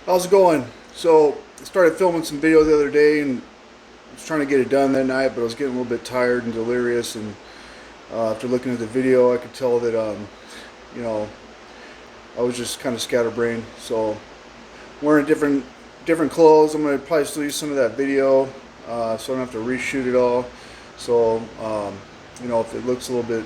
How's it going? So I started filming some video the other day and I was trying to get it done that night, but I was getting a little bit tired and delirious, and after looking at the video I could tell that you know I was just kind of scatterbrained. So wearing different clothes, I'm going to probably still use some of that video, so I don't have to reshoot it all. So if it looks a little bit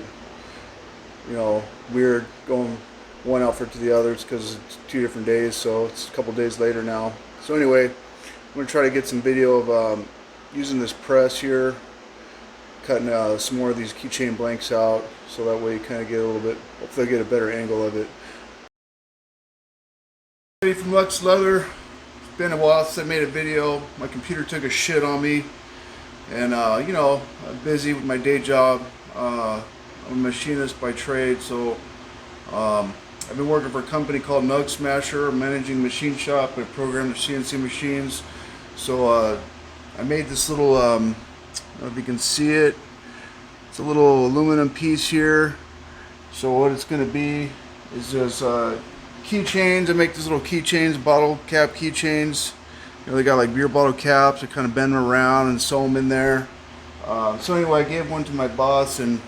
weird going one outfit to the other, it's because it's 2 different days, so it's a couple days later now. So anyway, I'm going to try to get some video of using this press here, cutting some more of these keychain blanks out, so that way you kind of get a little bit, hopefully get a better angle of it. From Lux Leather. It's been a while since I made a video. My computer took a shit on me, and I'm busy with my day job. I'm a machinist by trade, so I've been working for a company called Nug Smasher, managing machine shop. I program the CNC machines. So I made this little, I don't know if you can see it, it's a little aluminum piece here. So what it's going to be is just keychains. I make these little keychains, bottle cap keychains. They got like beer bottle caps. I kind of bend them around and sew them in there. So anyway, I gave one to my boss, and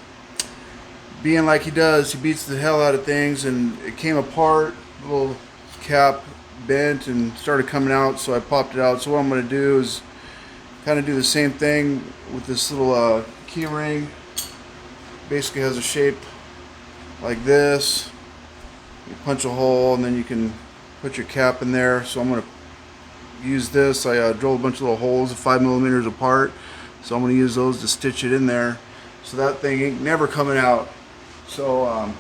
being like he does, he beats the hell out of things, and it came apart, the little cap bent and started coming out, so I popped it out. So what I'm going to do is kind of do the same thing with this little key ring. Basically has a shape like this. You punch a hole and then you can put your cap in there. So I'm going to use this. I drilled a bunch of little holes 5mm apart, so I'm going to use those to stitch it in there, so that thing ain't never coming out. So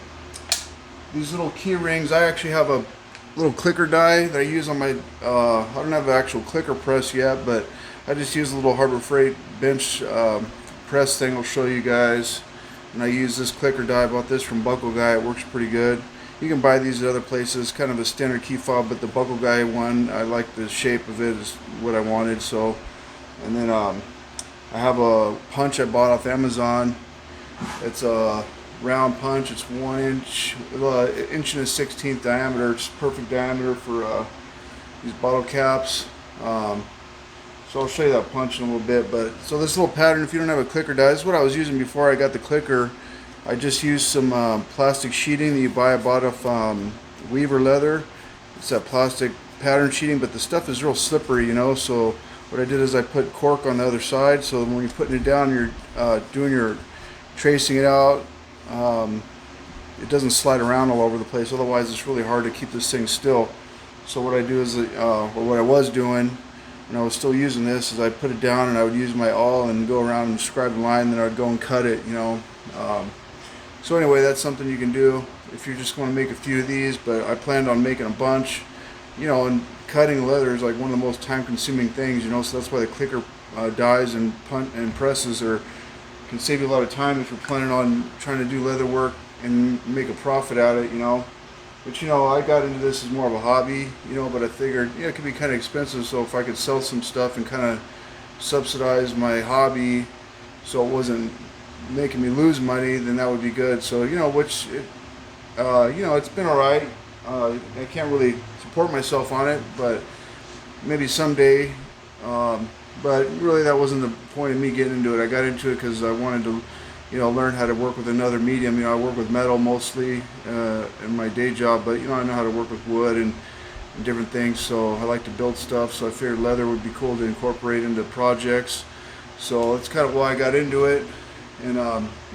these little key rings, I actually have a little clicker die that I use on my, I don't have an actual clicker press yet, but I just use a little Harbor Freight bench press thing I'll show you guys. And I use this clicker die. I bought this from Buckle Guy. It works pretty good. You can buy these at other places, kind of a standard key fob, but the Buckle Guy one, I like the shape of it, is what I wanted. So, and then I have a punch I bought off Amazon. It's a round punch. It's 1 inch, 1.16" diameter. It's perfect diameter for these bottle caps. So I'll show you that punch in a little bit. But so this little pattern, if you don't have a clicker die, this is what I was using before I got the clicker. I just used some plastic sheeting that you buy. I bought off Weaver Leather. It's that plastic pattern sheeting, but the stuff is real slippery, so what I did is I put cork on the other side, so when you're putting it down, you're doing your tracing it out, it doesn't slide around all over the place. Otherwise it's really hard to keep this thing still. So what I do is, or what I was doing when I was still using this, is I put it down and I would use my awl and go around and describe the line, then I would go and cut it. So anyway, that's something you can do if you just want to make a few of these, but I planned on making a bunch. And cutting leather is like one of the most time-consuming things, so that's why the clicker dies and presses can save you a lot of time if you're planning on trying to do leather work and make a profit at it, But I got into this as more of a hobby, but I figured, it could be kind of expensive, so if I could sell some stuff and kind of subsidize my hobby so it wasn't making me lose money, then that would be good. So it's been alright. I can't really support myself on it, but maybe someday. But really, that wasn't the point of me getting into it. I got into it because I wanted to, learn how to work with another medium. I work with metal mostly in my day job, but I know how to work with wood and different things. So I like to build stuff. So I figured leather would be cool to incorporate into projects. So that's kind of why I got into it. And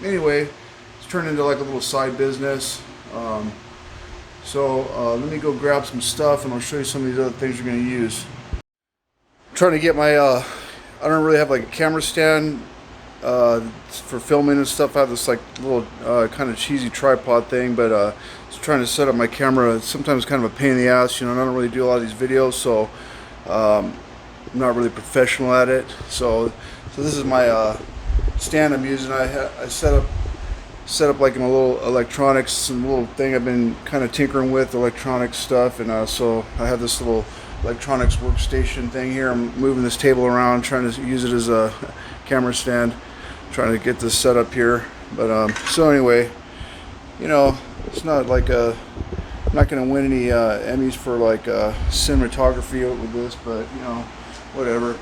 anyway, it's turned into like a little side business. So let me go grab some stuff and I'll show you some of these other things you're going to use. I'm trying to get my, I don't really have like a camera stand for filming and stuff. I have this like little kind of cheesy tripod thing, but just trying to set up my camera. It's sometimes kind of a pain in the ass, and I don't really do a lot of these videos, so I'm not really professional at it. So this is my stand I'm using. I set up like in a little electronics, some little thing I've been kind of tinkering with electronic stuff, and so I have this little electronics workstation thing here. I'm moving this table around, trying to use it as a camera stand, trying to get this set up here. But so anyway, it's not like a I'm not going to win any Emmys for like cinematography with this, but you know, whatever.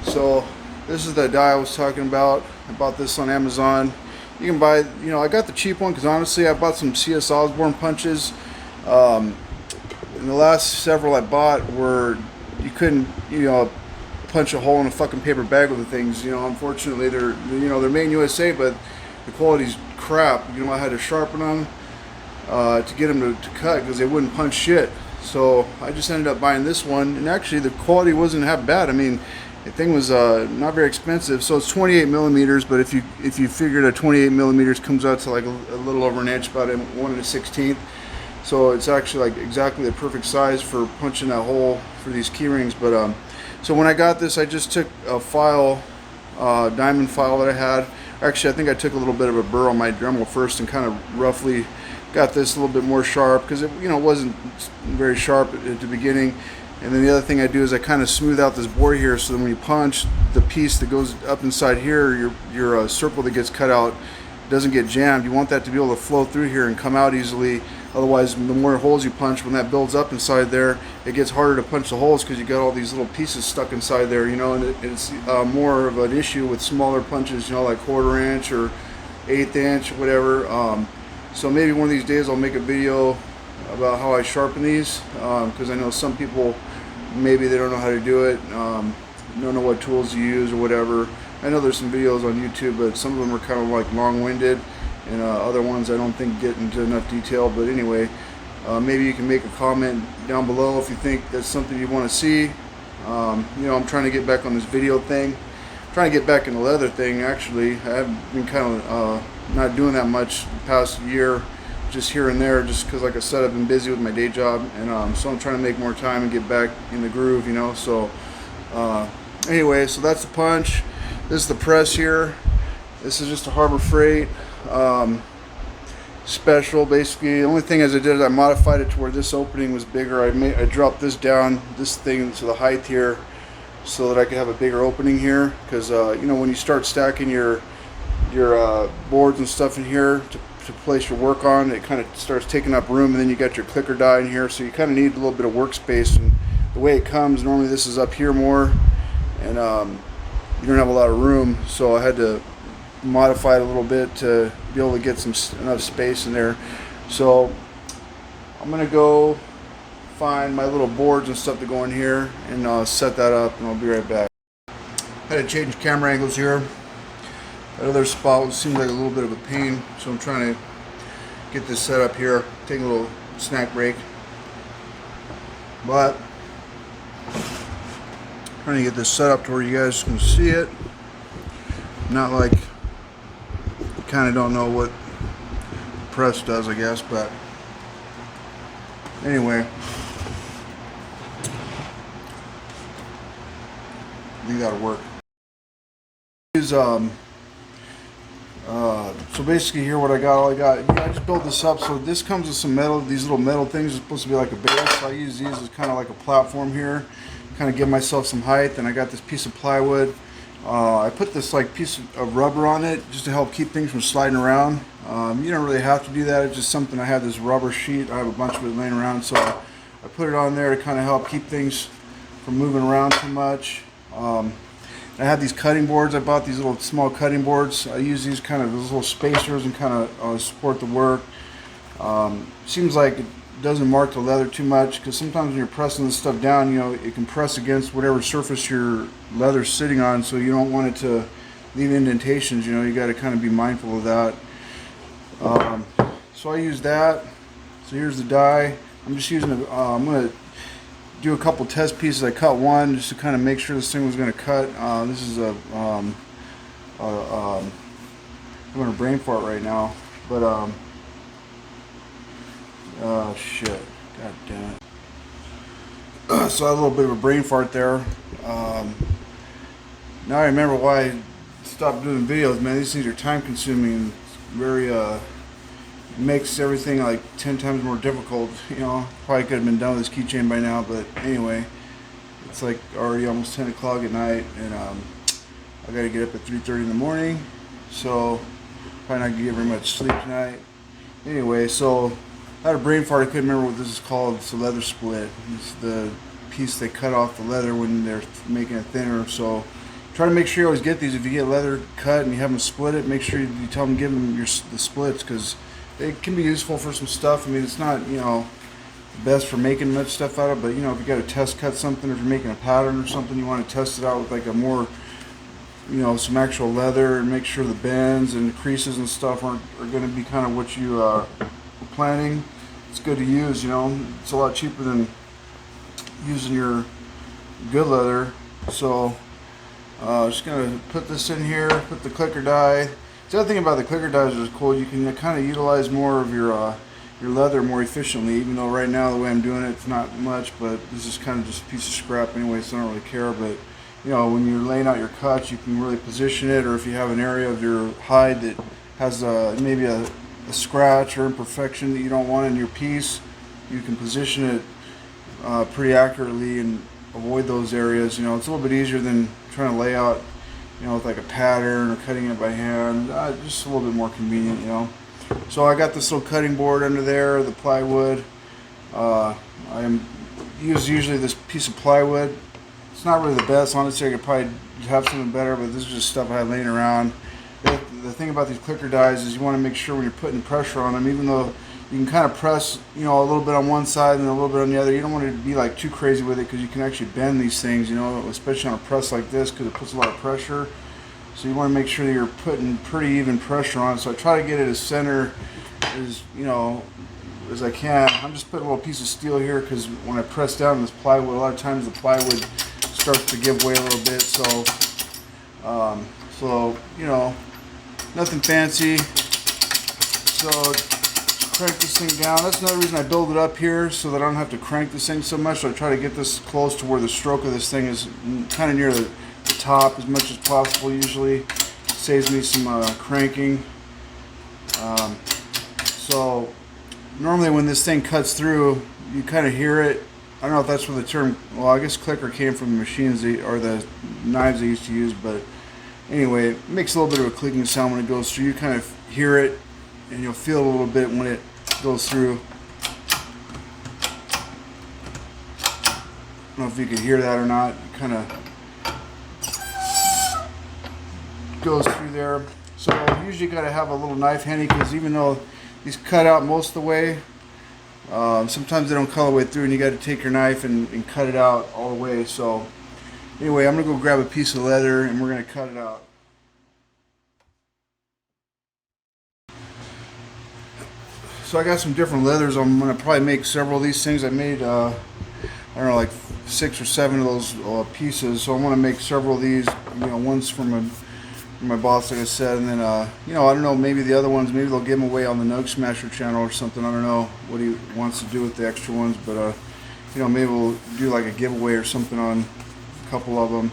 So this is the die I was talking about. I bought this on Amazon. You can buy, you know, I got the cheap one because honestly I bought some CS Osborne punches. And the last several I bought were, you couldn't, you know, punch a hole in a fucking paper bag with the things. You know, unfortunately they're, you know, they're made in USA, but the quality's crap. You know, I had to sharpen them to get them to cut because they wouldn't punch shit. So I just ended up buying this one, and actually the quality wasn't half bad. I mean, the thing was not very expensive. So it's 28 millimeters, but if you figured a 28 millimeters comes out to like a little over an inch, about 1/16. So it's actually like exactly the perfect size for punching that hole for these key rings. But so when I got this, I just took a file, diamond file that I had. Actually, I think I took a little bit of a burr on my Dremel first and kind of roughly got this a little bit more sharp because it, you know, wasn't very sharp at the beginning. And then the other thing I do is I kind of smooth out this bore here, so that when you punch, the piece that goes up inside here, your circle that gets cut out, doesn't get jammed. You want that to be able to flow through here and come out easily. Otherwise, the more holes you punch, when that builds up inside there, it gets harder to punch the holes because you got all these little pieces stuck inside there, you know. And it's more of an issue with smaller punches, you know, like 1/4 inch or 1/8 inch, whatever. So maybe one of these days I'll make a video about how I sharpen these, because I know some people, maybe they don't know how to do it, don't know what tools to use or whatever. I know there's some videos on YouTube, but some of them are kind of like long-winded, and other ones I don't think get into enough detail. But anyway, maybe you can make a comment down below if you think that's something you want to see. You know, I'm trying to get back on this video thing, trying to get back in the leather thing. Actually, I've been kind of not doing that much the past year, just here and there, just because, like I said, I've been busy with my day job, and so I'm trying to make more time and get back in the groove, you know. So anyway, so that's the punch. This is the press here. This is just a Harbor Freight special. Basically, the only thing as I did is I modified it to where this opening was bigger. I dropped this down, this thing to the height here, so that I could have a bigger opening here, because you know, when you start stacking your boards and stuff in here to place your work on, it kind of starts taking up room, and then you got your clicker die in here, so you kind of need a little bit of workspace. And the way it comes, normally this is up here more, and you don't have a lot of room, so I had to modify it a little bit to be able to get enough space in there. So I'm gonna go find my little boards and stuff to go in here and set that up, and I'll be right back. I had to change camera angles here. That other spot seems like a little bit of a pain, so I'm trying to get this set up here, take a little snack break. But trying to get this set up to where you guys can see it. Not like you kind of don't know what press does, I guess, but anyway. You gotta work. So basically here what I got, I just built this up. So this comes with some metal, these little metal things are supposed to be like a base. So I use these as kind of like a platform here, kind of give myself some height. And I got this piece of plywood. I put this like piece of rubber on it just to help keep things from sliding around. You don't really have to do that, it's just something. I have this rubber sheet, I have a bunch of it laying around, so I put it on there to kind of help keep things from moving around too much. I have these cutting boards. I bought these little small cutting boards. I use these kind of as little spacers and kind of support the work. Seems like it doesn't mark the leather too much, because sometimes when you're pressing this stuff down, you know, it can press against whatever surface your leather's sitting on, so you don't want it to leave indentations. You know, you got to kind of be mindful of that. So I use that. So here's the die. I'm just using I'm going to do a couple test pieces. I cut one just to kind of make sure this thing was going to cut. This is I'm going to brain fart right now, but shit, god damn it. So I had a little bit of a brain fart there. Now I remember why I stopped doing videos, man. These things are time consuming. It's very makes everything like 10 times more difficult. You know, probably could have been done with this keychain by now, but anyway, it's like already almost 10 o'clock at night, and I gotta get up at 3:30 in the morning, so probably not gonna get very much sleep tonight. Anyway, so I had a brain fart. I couldn't remember what this is called. It's a leather split. It's the piece they cut off the leather when they're making it thinner. So try to make sure you always get these. If you get leather cut and you have them split it, make sure you tell them, give them the splits, because it can be useful for some stuff. I mean, it's not, you know, best for making much stuff out of, but you know, if you got to test cut something, if you're making a pattern or something, you want to test it out with like a more, you know, some actual leather, and make sure the bends and creases and stuff are going to be kind of what you are planning. It's good to use, you know. It's a lot cheaper than using your good leather. So just gonna put this in here, put the clicker die. The other thing about the clicker dies is cool. You can kind of utilize more of your leather more efficiently. Even though right now the way I'm doing it, it's not much, but this is kind of just a piece of scrap anyway, so I don't really care. But you know, when you're laying out your cuts, you can really position it, or if you have an area of your hide that has maybe a scratch or imperfection that you don't want in your piece, you can position it pretty accurately and avoid those areas. You know, it's a little bit easier than trying to lay out, you know, with like a pattern or cutting it by hand. Just a little bit more convenient, you know. So I got this little cutting board under there, the plywood. I use usually this piece of plywood. It's not really the best, honestly. I could probably have something better, but this is just stuff I had laying around. The thing about these clicker dies is you want to make sure when you're putting pressure on them, even though you can kind of press, you know, a little bit on one side and a little bit on the other, you don't want to be like too crazy with it, because you can actually bend these things, you know, especially on a press like this, because it puts a lot of pressure. So you want to make sure that you're putting pretty even pressure on it. So I try to get it as center as, you know, as I can. I'm just putting a little piece of steel here, because when I press down this plywood, a lot of times the plywood starts to give way a little bit. So you know, nothing fancy. So crank this thing down. That's another reason I build it up here, so that I don't have to crank this thing so much. So I try to get this close to where the stroke of this thing is kind of near the top as much as possible. Usually saves me some cranking. So normally when this thing cuts through, you kind of hear it. I don't know if that's where the term, well, I guess clicker came from the machines or the knives they used to use, but anyway, it makes a little bit of a clicking sound when it goes through. You kind of hear it, and you'll feel it a little bit when it goes through. I don't know if you can hear that or not. It kind of goes through there. So you usually got to have a little knife handy, because even though these cut out most of the way, sometimes they don't cut all the way through, and you got to take your knife and cut it out all the way. So anyway, I'm going to go grab a piece of leather, and we're going to cut it out. So I got some different leathers. I'm going to probably make several of these things. I made, I don't know, like 6 or 7 of those pieces. So I want to make several of these. You know, one's from my boss, like I said, and then, you know, I don't know, maybe the other ones, maybe they'll give them away on the Nug Smasher channel or something. I don't know what he wants to do with the extra ones, but, you know, maybe we'll do like a giveaway or something on a couple of them.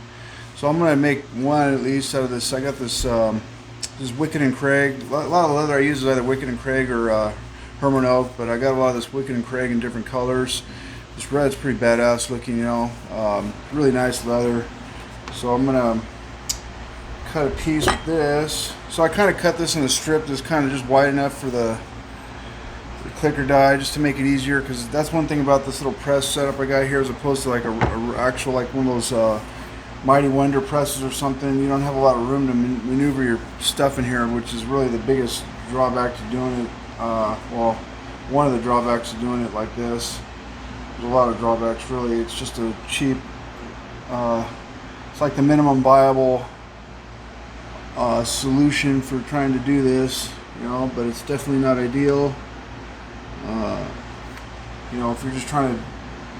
So I'm going to make one at least out of this. I got this, this Wicked and Craig. A lot of leather I use is either Wicked and Craig or Herman Oak, but I got a lot of this Wicked and Craig in different colors. This red's pretty badass looking, you know, really nice leather. So I'm going to cut a piece with this. So I kind of cut this in a strip that's kind of just wide enough for the clicker die, just to make it easier, because that's one thing about this little press setup I got here, as opposed to like a actual, like one of those Mighty Wonder presses or something. You don't have a lot of room to maneuver your stuff in here, which is really the biggest drawback to doing it. Well, one of the drawbacks to doing it like this. There's a lot of drawbacks, really. It's just a cheap, it's like the minimum viable solution for trying to do this, you know, but it's definitely not ideal. You know, if you're just trying to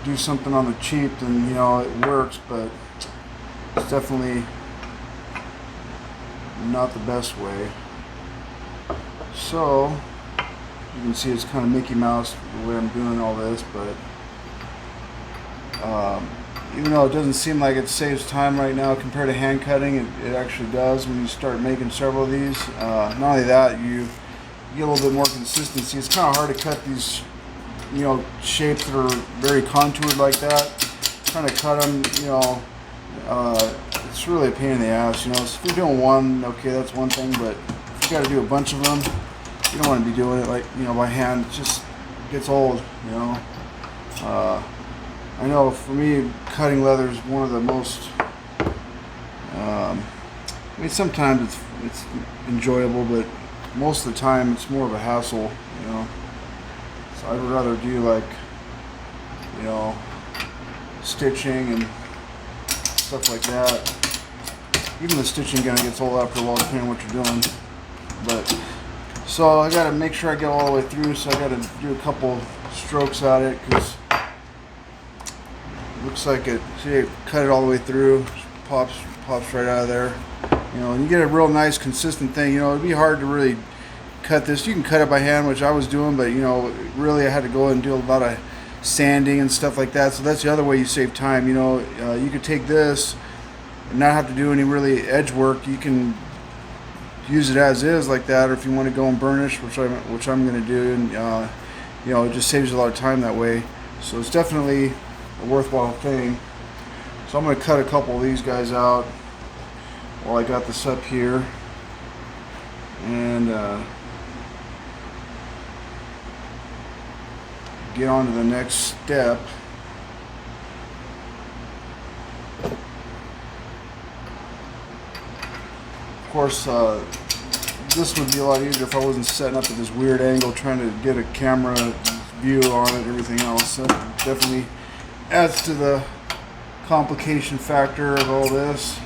do something on the cheap, then, you know, it works, but it's definitely not the best way. So you can see it's kind of Mickey Mouse the way I'm doing all this, but even though it doesn't seem like it saves time right now compared to hand cutting, it actually does when you start making several of these. Not only that, you get a little bit more consistency. It's kind of hard to cut these, you know, shapes that are very contoured like that. Trying to cut them, you know, it's really a pain in the ass, you know. So if you're doing one, okay, that's one thing, but if you got to do a bunch of them, you don't want to be doing it like, you know, by hand. It just gets old, you know. I know for me, cutting leather is one of the most, I mean, sometimes it's enjoyable, but most of the time it's more of a hassle, you know. So I would rather do, like, you know, stitching and stuff like that. Even the stitching kind of gets old after a while, depending on what you're doing. But so I got to make sure I get all the way through. So I got to do a couple strokes at it, because it looks like it. See, it cut it all the way through. Pops right out of there. You know, and you get a real nice, consistent thing. You know, it'd be hard to really cut this. You can cut it by hand, which I was doing, but you know, really I had to go and do a lot of sanding and stuff like that. So that's the other way you save time. You know, you could take this and not have to do any really edge work. You can use it as is like that, or if you want to go and burnish, which I'm going to do, and you know, it just saves you a lot of time that way. So it's definitely a worthwhile thing. So I'm going to cut a couple of these guys out while I got this up here, and get on to the next step. Of course, this would be a lot easier if I wasn't setting up at this weird angle trying to get a camera view on it and everything else. That definitely adds to the complication factor of all this.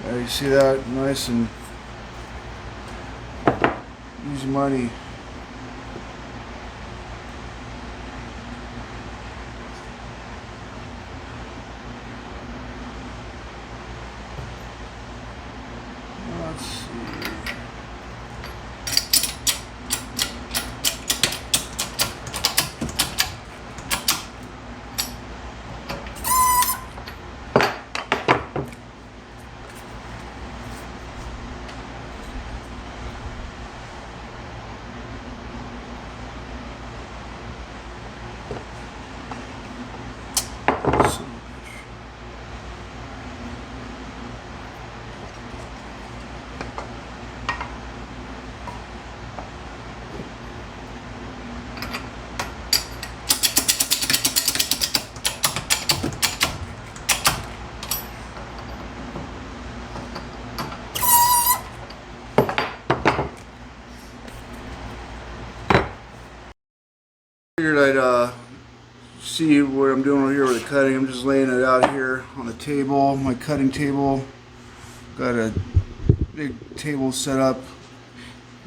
There, you see that? Nice and easy money. Let's see. Figured I'd see what I'm doing over here with the cutting. I'm just laying it out here on the table, my cutting table. Got a big table set up.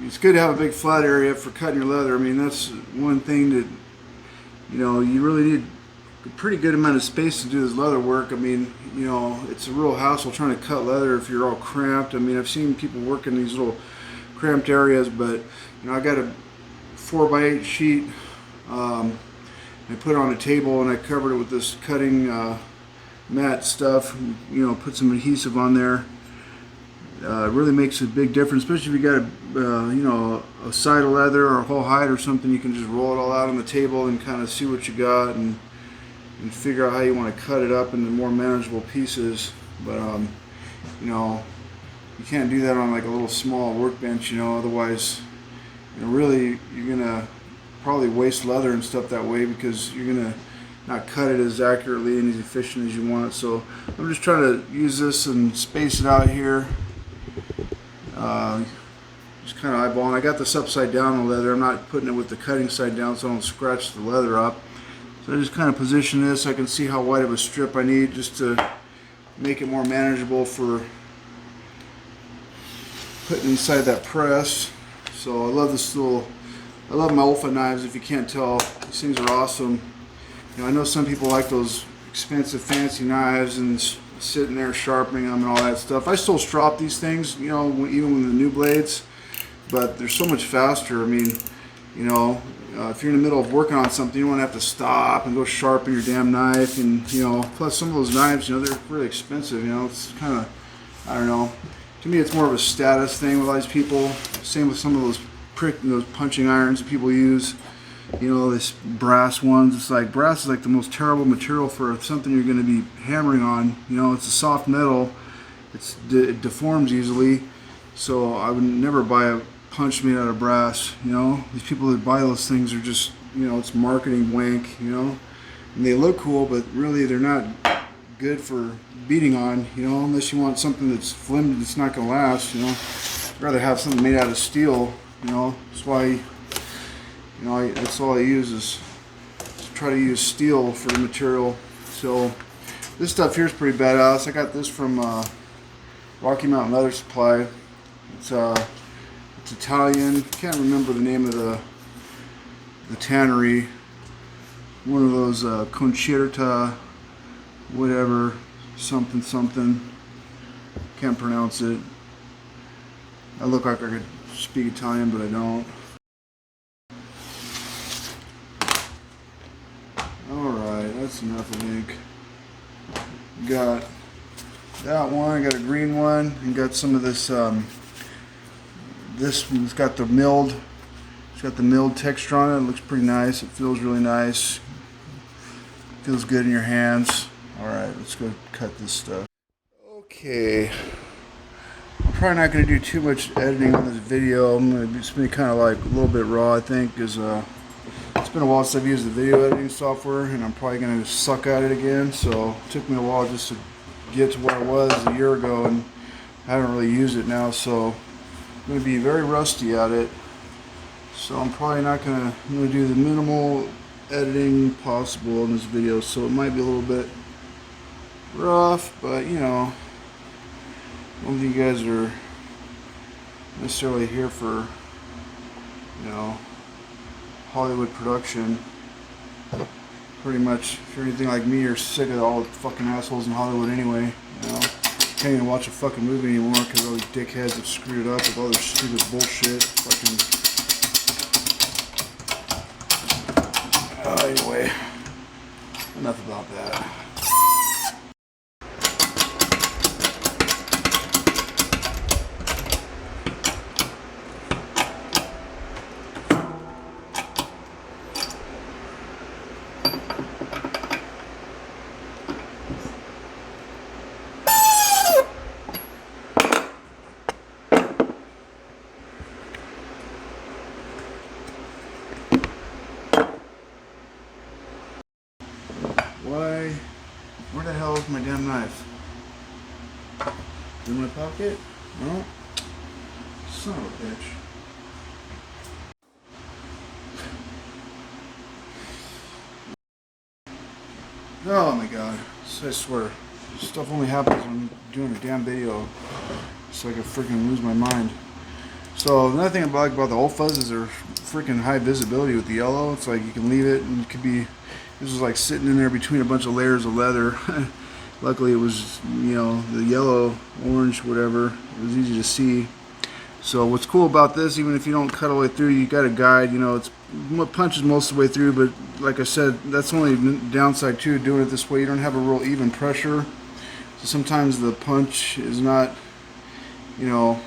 It's good to have a big flat area for cutting your leather. I mean, that's one thing that, you know, you really need a pretty good amount of space to do this leather work. I mean, you know, it's a real hassle trying to cut leather if you're all cramped. I mean, I've seen people work in these little cramped areas, but you know, I got a 4x8 sheet. I put it on a table and I covered it with this cutting mat stuff. You know, put some adhesive on there. It really makes a big difference, especially if you got a you know, a side of leather or a whole hide or something. You can just roll it all out on the table and kind of see what you got and figure out how you want to cut it up into more manageable pieces. But you know, you can't do that on like a little small workbench. You know, otherwise, you know, really you're gonna probably waste leather and stuff that way, because you're gonna not cut it as accurately and as efficient as you want. So I'm just trying to use this and space it out here. Just kind of eyeballing. I got this upside down on leather. I'm not putting it with the cutting side down so I don't scratch the leather up. So I just kind of position this so I can see how wide of a strip I need, just to make it more manageable for putting inside that press. So I love this little, I love my Olfa knives. If you can't tell, these things are awesome. You know, I know some people like those expensive fancy knives and sitting there sharpening them and all that stuff. I still strop these things, you know, even with the new blades, but they're so much faster. I mean, you know, if you're in the middle of working on something, you don't want to have to stop and go sharpen your damn knife. And you know, plus some of those knives, you know, they're really expensive. You know, it's kind of, I don't know. To me, it's more of a status thing with all these people. Same with some of those punching irons that people use. You know, this brass ones. It's like, brass is like the most terrible material for something you're going to be hammering on. You know, it's a soft metal. It deforms easily. So I would never buy a punch made out of brass. You know, these people that buy those things are just, you know, it's marketing wank. You know, and they look cool, but really they're not good for beating on. You know, unless you want something that's flimsy that's not gonna last. You know, I'd rather have something made out of steel. You know, that's why. You know, that's all I use is try to use steel for the material. So this stuff here is pretty badass. I got this from Rocky Mountain Leather Supply. It's Italian. Can't remember the name of the tannery. One of those Concerta, whatever, something something. Can't pronounce it. I look like I could speak Italian, but I don't. Alright, that's enough of ink. Got that one, got a green one, and got some of this, this one's got the milled, it's got the milled texture on it. It looks pretty nice, it feels really nice. Feels good in your hands. Alright, let's go cut this stuff. Okay. I'm probably not going to do too much editing on this video. It's been kind of like a little bit raw, I think, because it's been a while since I've used the video editing software, and I'm probably going to suck at it again. So it took me a while just to get to where I was a year ago, and I haven't really used it now. So I'm going to be very rusty at it. So I'm probably not going to. I'm going to do the minimal editing possible in this video. So it might be a little bit rough, but you know. I don't think you guys are necessarily here for, you know, Hollywood production. Pretty much, if you're anything like me, you're sick of all the fucking assholes in Hollywood anyway. You know, can't even watch a fucking movie anymore because all these dickheads have screwed it up with all their stupid bullshit. Fucking. Anyway, enough about that. Where the hell is my damn knife? In my pocket? No? Son of a bitch. Oh my god. I swear. This stuff only happens when I'm doing a damn video. So I can freaking lose my mind. So another thing I like about the old fuzz is they're freaking high visibility with the yellow. It's like you can leave it and it could be. This was like sitting in there between a bunch of layers of leather. Luckily it was, you know, the yellow, orange, whatever. It was easy to see. So what's cool about this, even if you don't cut all the way through, you got a guide, you know, it punches most of the way through, but like I said, that's the only downside too, doing it this way. You don't have a real even pressure. So sometimes the punch is not, you know,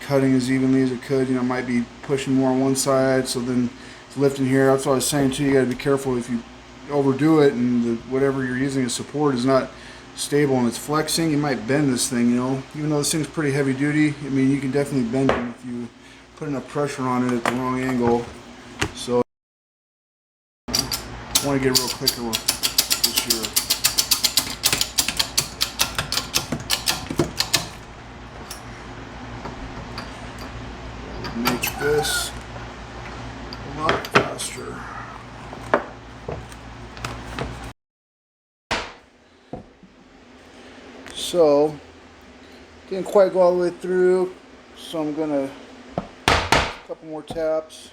cutting as evenly as it could. You know, it might be pushing more on one side, so then it's lifting here. That's what I was saying too, you got to be careful if you overdo it and whatever you're using as support is not stable and it's flexing, you might bend this thing, you know. Even though this thing's pretty heavy duty, I mean, you can definitely bend it if you put enough pressure on it at the wrong angle. So I want to get a real clicker with this here. Make this a lot faster. So, didn't quite go all the way through, so I'm gonna a couple more taps.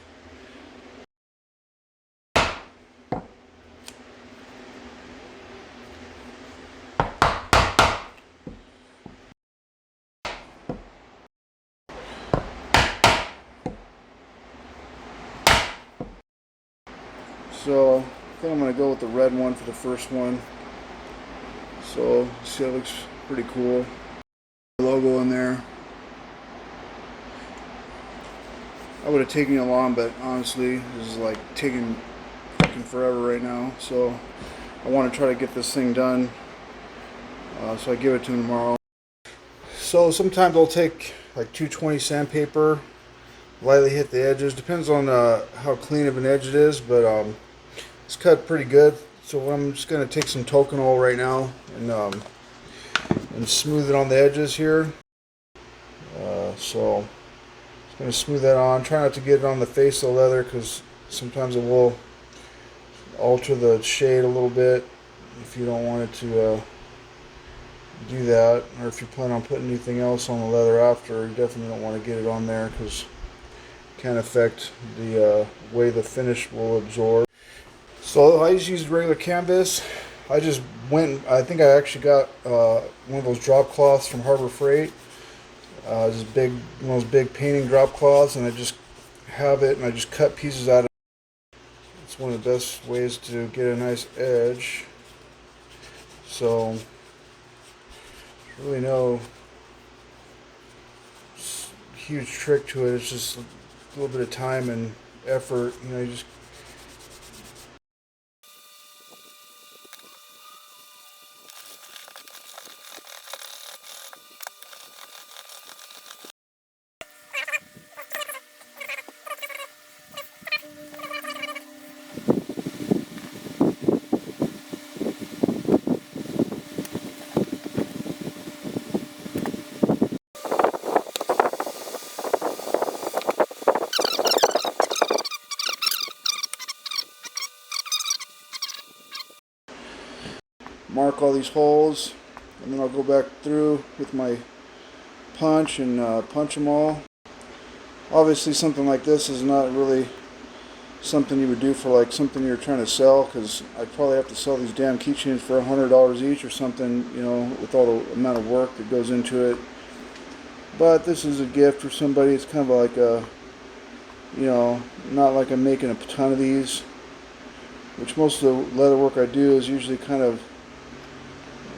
So, I think I'm gonna go with the red one for the first one. So, see, it looks pretty cool. Logo in there. I would have taken it along, but honestly, this is like taking fucking forever right now. So I want to try to get this thing done. So I give it to him tomorrow. So sometimes I'll take like 220 sandpaper, lightly hit the edges. Depends on how clean of an edge it is, but it's cut pretty good. So I'm just going to take some Tokenol right now and smooth it on the edges here. So just going to smooth that on. Try not to get it on the face of the leather because sometimes it will alter the shade a little bit if you don't want it to do that, or if you plan on putting anything else on the leather after, you definitely don't want to get it on there because it can affect the way the finish will absorb. So I just used regular canvas. I think I actually got one of those drop cloths from Harbor Freight. This big, one of those big painting drop cloths, and I just have it and I just cut pieces out of it. It's one of the best ways to get a nice edge. So really no huge trick to it. It's just a little bit of time and effort. You know, you just mark all these holes, and then I'll go back through with my punch and punch them all. Obviously something like this is not really something you would do for like something you're trying to sell, because I'd probably have to sell these damn keychains for $100 each or something, you know, with all the amount of work that goes into it. But this is a gift for somebody. It's kind of like a, you know, not like I'm making a ton of these, which most of the leather work I do is usually kind of,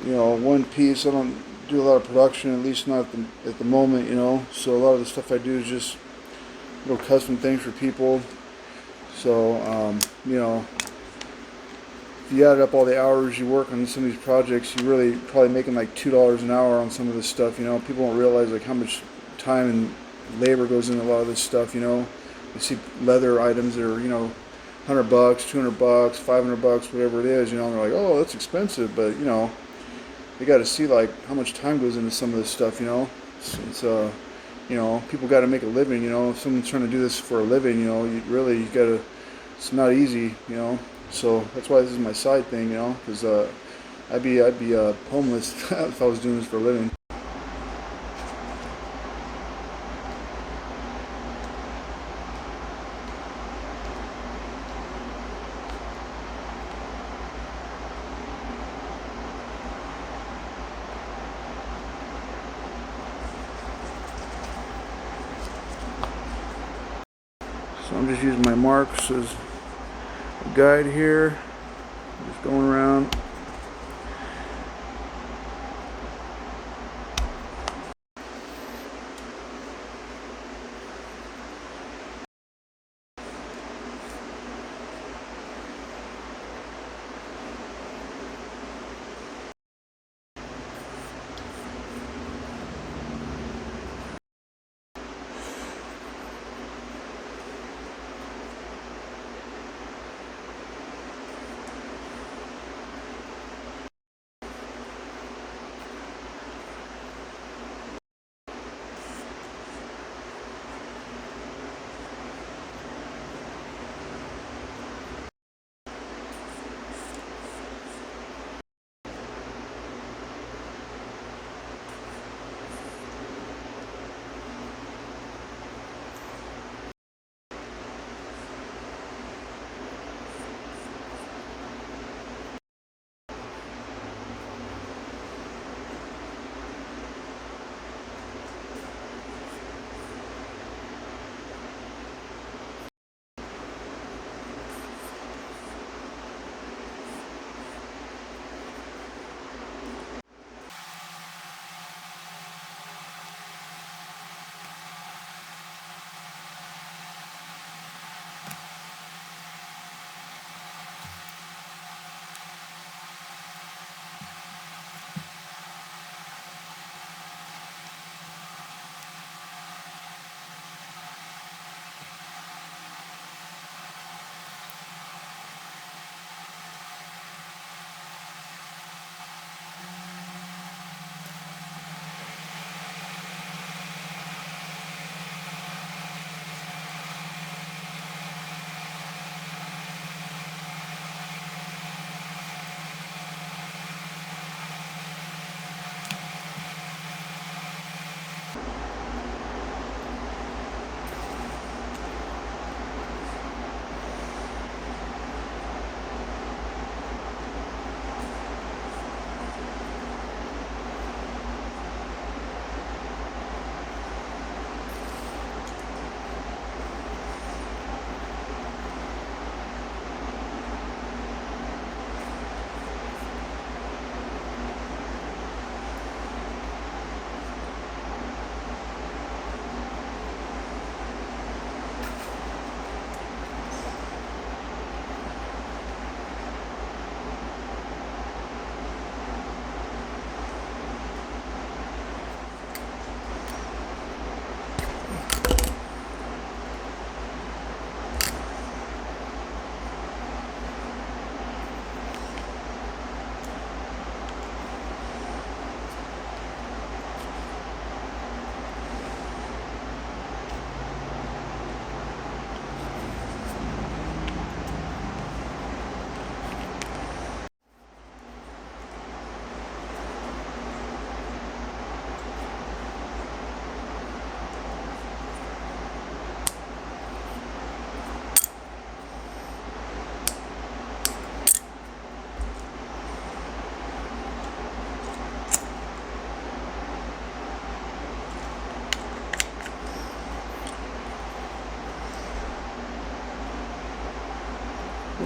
you know, one piece. I don't do a lot of production, at least not at the moment, you know. So a lot of the stuff I do is just little custom things for people. So, you know, if you added up all the hours you work on some of these projects, you're really probably making like $2 an hour on some of this stuff, you know. People don't realize like how much time and labor goes into a lot of this stuff, you know. You see leather items that are, you know, $100, $200, $500, whatever it is, you know, and they're like, oh, that's expensive, but, you know, you got to see like how much time goes into some of this stuff, you know. It's you know, people got to make a living, you know. If someone's trying to do this for a living, you know, you got to, it's not easy, you know. So that's why this is my side thing, you know, because I'd be homeless if I was doing this for a living. So I'm just using my marks as a guide here, just going around.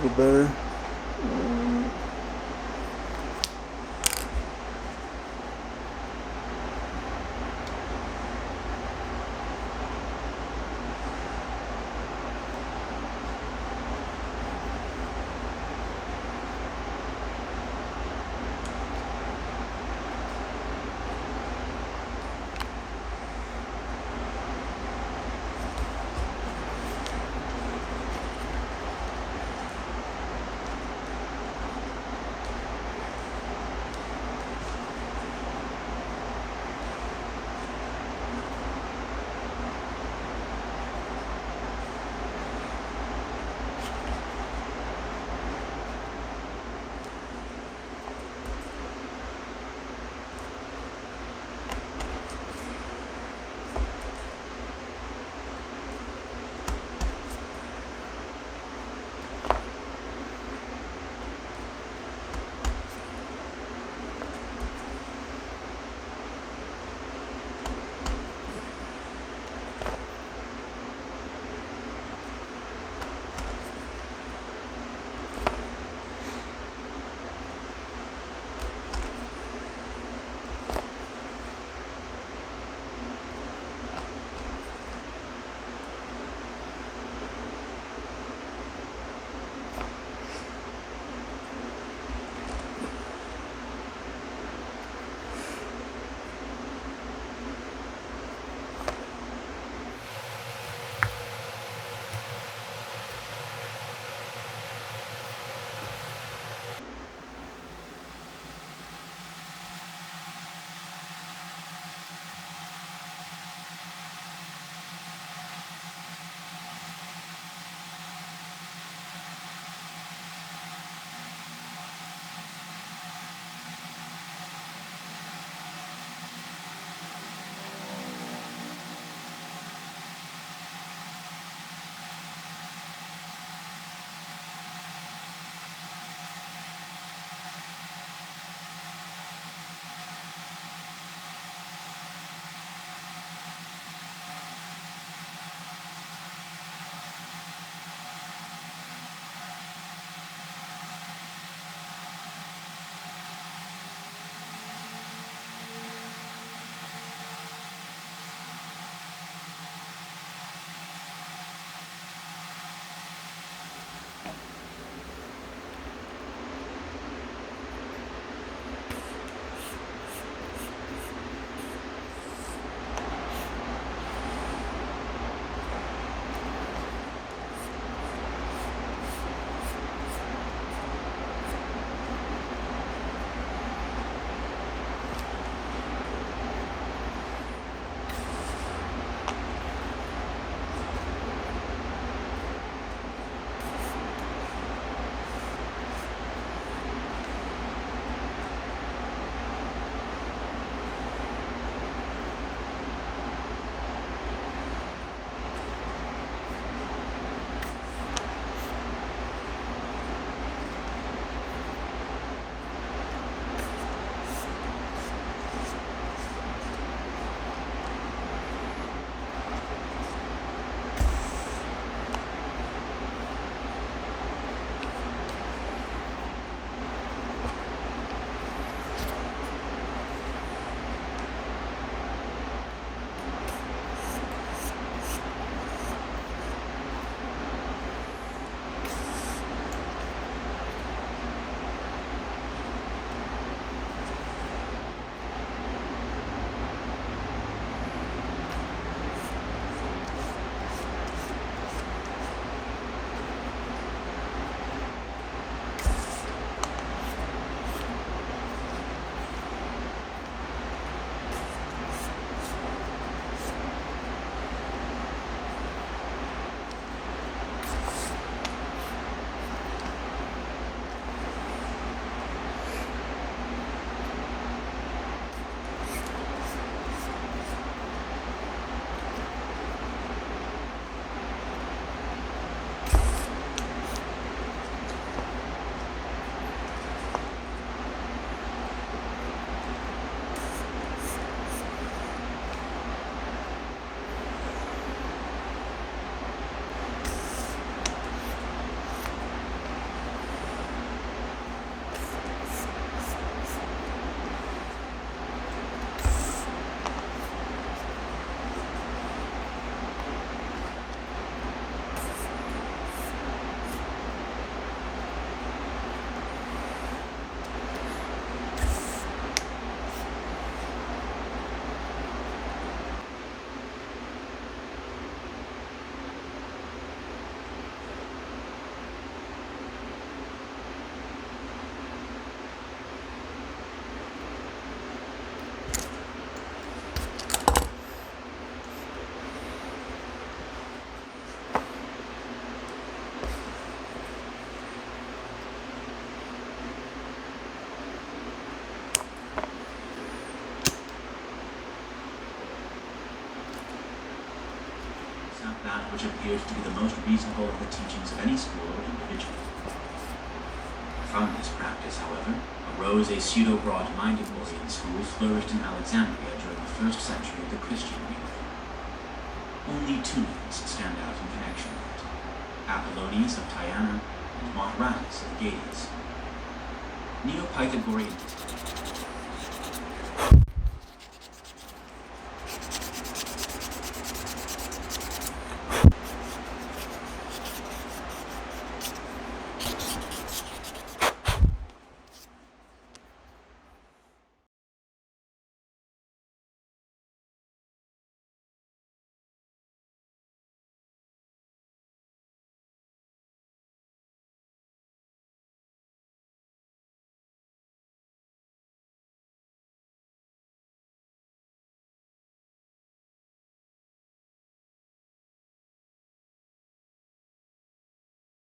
little better. which appears to be the most reasonable of the teachings of any school or individual. From this practice, however, arose a pseudo-broad-minded Oriental school flourished in Alexandria during the 1st century of the Christian era. Only 2 names stand out in connection with it: Apollonius of Tyana and Moderatus of Gades. Neo-Pythagoreanism